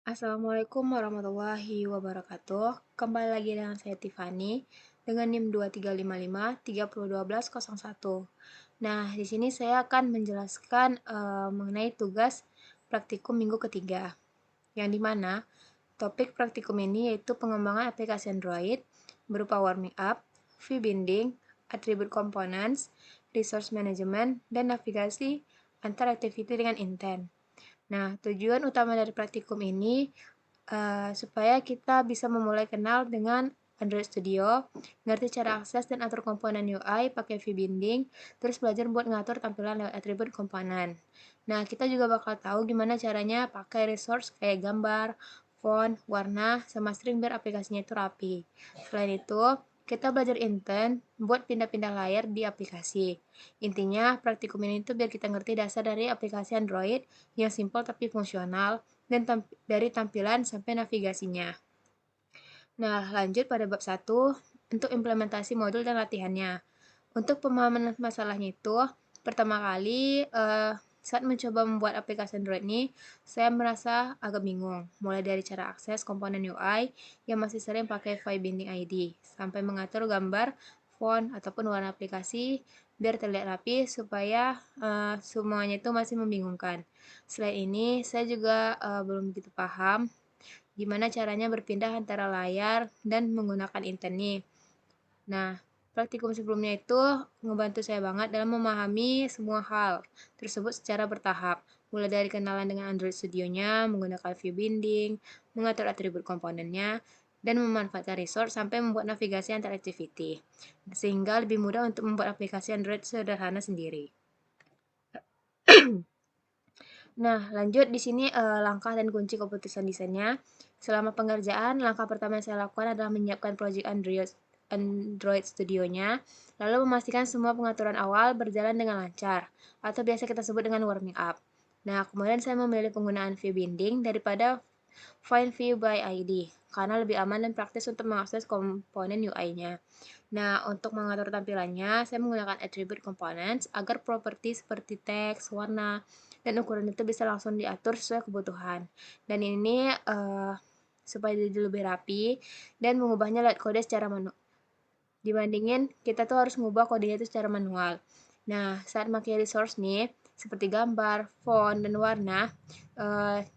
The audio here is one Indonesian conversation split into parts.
Assalamualaikum warahmatullahi wabarakatuh. Kembali lagi dengan saya Tiffany dengan NIM 2355 301201. Nah, di sini saya akan menjelaskan mengenai tugas praktikum minggu ketiga. Yang dimana topik praktikum ini yaitu pengembangan aplikasi Android berupa warming up, view binding, attribute components, resource management, dan navigasi antar activity dengan intent. Nah, tujuan utama dari praktikum ini supaya kita bisa memulai kenal dengan Android Studio, ngerti cara akses dan atur komponen UI pakai VBinding, terus belajar buat ngatur tampilan lewat atribut komponen. Nah, kita juga bakal tahu gimana caranya pakai resource kayak gambar, font, warna, sama string biar aplikasinya itu rapi. Selain itu, kita belajar intent buat pindah-pindah layar di aplikasi. Intinya, praktikum ini tuh biar kita ngerti dasar dari aplikasi Android yang simpel tapi fungsional, dan dari tampilan sampai navigasinya. Nah, lanjut pada bab 1 untuk implementasi modul dan latihannya. Untuk pemahaman masalahnya itu, pertama kali saat mencoba membuat aplikasi Android ini, saya merasa agak bingung. Mulai dari cara akses komponen UI yang masih sering pakai file binding ID, sampai mengatur gambar, font, ataupun warna aplikasi biar terlihat rapi supaya semuanya itu masih membingungkan. Selain ini, saya juga belum begitu paham gimana caranya berpindah antara layar dan menggunakan internet. Nah, praktikum sebelumnya itu ngebantu saya banget dalam memahami semua hal tersebut secara bertahap. Mulai dari kenalan dengan Android Studio-nya, menggunakan view binding, mengatur atribut komponennya, dan memanfaatkan resource sampai membuat navigasi antar activity. Sehingga lebih mudah untuk membuat aplikasi Android sederhana sendiri. Nah, lanjut di sini langkah dan kunci keputusan desainnya. Selama pengerjaan, langkah pertama yang saya lakukan adalah menyiapkan project Android Studio-nya, lalu memastikan semua pengaturan awal berjalan dengan lancar, atau biasa kita sebut dengan warming up. Nah, kemudian saya memilih penggunaan view binding daripada find view by ID, karena lebih aman dan praktis untuk mengakses komponen UI-nya. Nah, untuk mengatur tampilannya, saya menggunakan attribute components agar properti seperti teks, warna, dan ukuran itu bisa langsung diatur sesuai kebutuhan. Dan ini supaya jadi lebih rapi dan mengubahnya lewat kode secara manual. Dibandingin kita tuh harus mengubah kodenya itu secara manual. Nah, saat pakai resource nih, seperti gambar, font, dan warna,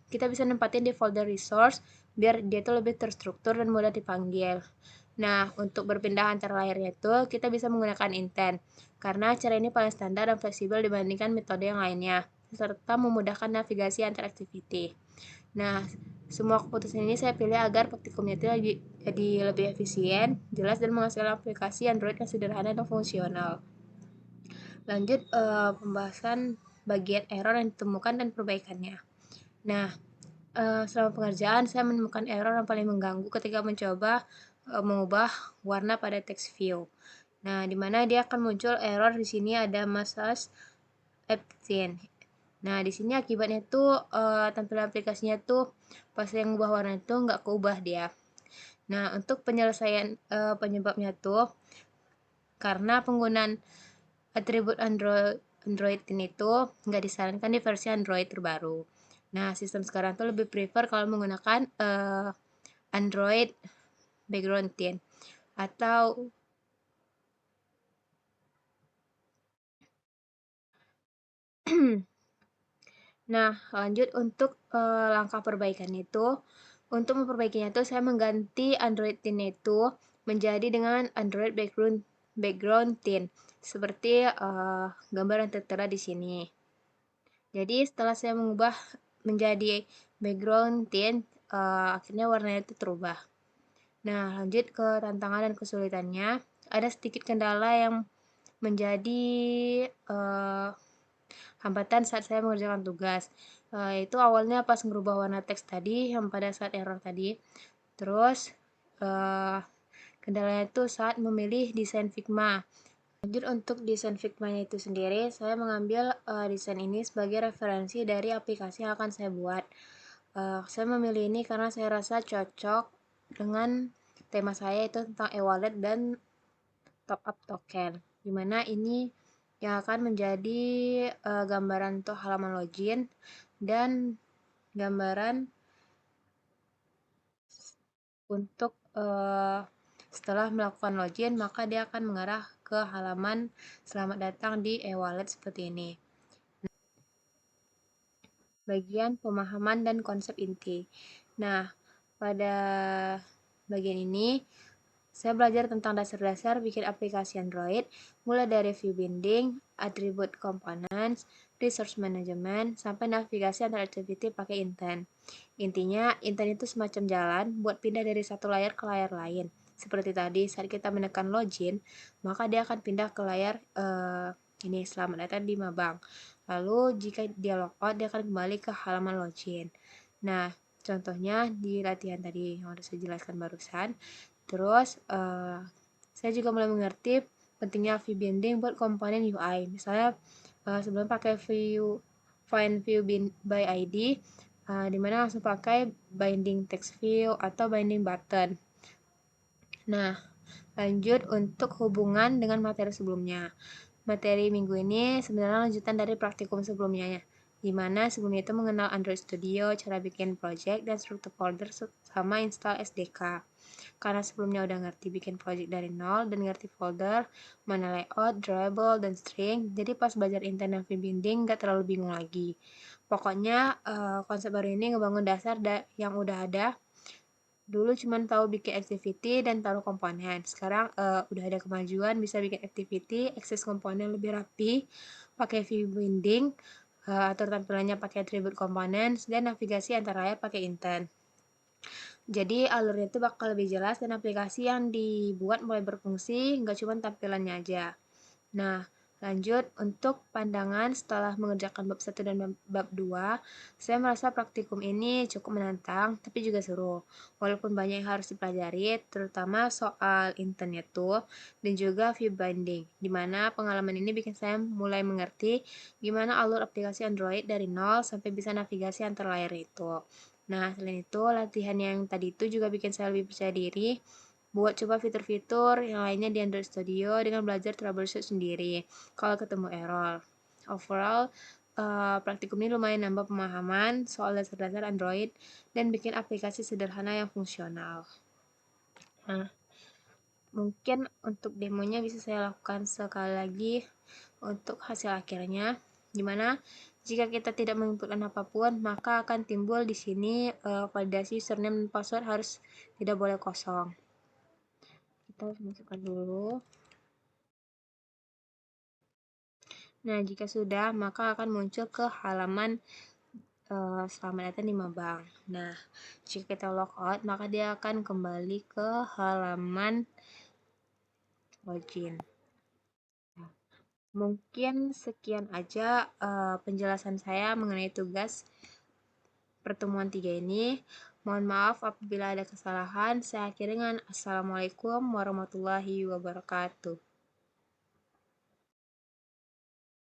kita bisa nempatin di folder resource biar dia tuh lebih terstruktur dan mudah dipanggil. Nah, untuk berpindah antara layarnya itu, kita bisa menggunakan intent, karena cara ini paling standar dan fleksibel dibandingkan metode yang lainnya, serta memudahkan navigasi antar activity. Nah, semua keputusan ini saya pilih agar praktikumnya itu jadi lebih efisien, jelas, dan menghasilkan aplikasi Android yang sederhana dan fungsional. Lanjut pembahasan bagian error yang ditemukan dan perbaikannya. Nah, selama pengerjaan saya menemukan error yang paling mengganggu ketika mencoba mengubah warna pada text view. Nah, di mana dia akan muncul error di sini ada massage absent. Nah, di sini akibatnya tuh tampilan aplikasinya tuh pas yang ubah warna itu nggak keubah dia. Nah, untuk penyelesaian penyebabnya tuh karena penggunaan atribut Android ini tuh nggak disarankan di versi Android terbaru. Nah, sistem sekarang tuh lebih prefer kalau menggunakan Android background theme atau nah, lanjut untuk langkah perbaikan itu. Untuk memperbaikinya itu saya mengganti Android theme itu menjadi dengan Android background theme seperti gambar yang tertera di sini. Jadi setelah saya mengubah menjadi background theme, akhirnya warnanya itu terubah. Nah, lanjut ke tantangan dan kesulitannya. Ada sedikit kendala yang menjadi hambatan saat saya mengerjakan tugas. Itu awalnya pas ngerubah warna teks tadi yang pada saat error tadi. Terus kendalanya itu saat memilih desain Figma. Lanjut untuk desain Figma-nya itu sendiri, saya mengambil desain ini sebagai referensi dari aplikasi yang akan saya buat. Saya memilih ini karena saya rasa cocok dengan tema saya itu tentang e-wallet dan top up token, dimana ini yang akan menjadi gambaran untuk halaman login dan gambaran untuk setelah melakukan login, maka dia akan mengarah ke halaman selamat datang di e-wallet seperti ini. Bagian pemahaman dan konsep inti. Nah, pada bagian ini saya belajar tentang dasar-dasar bikin aplikasi Android, mulai dari view binding, attribute components, resource management, sampai navigasi antar activity pakai intent. Intinya, intent itu semacam jalan buat pindah dari satu layar ke layar lain. Seperti tadi, saat kita menekan login, maka dia akan pindah ke layar ini selamat datang di Mabang. Lalu jika dia logout, dia akan kembali ke halaman login. Nah, contohnya di latihan tadi yang udah saya jelaskan barusan. Terus saya juga mulai mengerti pentingnya view binding buat komponen UI. Misalnya sebelum pakai find view by ID, dimana langsung pakai binding text view atau binding button. Nah, lanjut untuk hubungan dengan materi sebelumnya. Materi minggu ini sebenarnya lanjutan dari praktikum sebelumnya ya, di mana sebelumnya itu mengenal Android Studio, cara bikin project, dan struktur folder sama install SDK. Karena sebelumnya udah ngerti bikin project dari nol dan ngerti folder, mana layout, drawable, dan string, jadi pas belajar intent dan binding gak terlalu bingung lagi. Pokoknya konsep baru ini ngebangun dasar yang udah ada. Dulu cuma tahu bikin activity dan taruh komponen. Sekarang udah ada kemajuan, bisa bikin activity, akses komponen lebih rapi, pakai view binding, atur tampilannya pakai attribute components, dan navigasi antara layar pakai intent. Jadi alurnya itu bakal lebih jelas dan aplikasi yang dibuat mulai berfungsi, nggak cuma tampilannya aja. Nah, lanjut untuk pandangan setelah mengerjakan bab 1 dan bab 2, saya merasa praktikum ini cukup menantang, tapi juga seru. Walaupun banyak yang harus dipelajari, terutama soal internet tuh, dan juga view binding, di mana pengalaman ini bikin saya mulai mengerti gimana alur aplikasi Android dari nol sampai bisa navigasi antar layar itu. Nah, selain itu, latihan yang tadi itu juga bikin saya lebih percaya diri buat coba fitur-fitur yang lainnya di Android Studio dengan belajar troubleshoot sendiri kalau ketemu error. Overall, praktikum ini lumayan nambah pemahaman soal dasar-dasar Android dan bikin aplikasi sederhana yang fungsional. Nah, mungkin untuk demonya bisa saya lakukan sekali lagi untuk hasil akhirnya, dimana jika kita tidak menginputkan apapun, maka akan timbul di sini validasi username dan password harus tidak boleh kosong. Kita harus masukkan dulu. Nah, jika sudah, maka akan muncul ke halaman selamat datang di Mabang. Nah, jika kita logout, maka dia akan kembali ke halaman login. Nah, mungkin sekian aja penjelasan saya mengenai tugas pertemuan 3 ini. Mohon maaf apabila ada kesalahan. Saya akhiri dengan Assalamualaikum warahmatullahi wabarakatuh.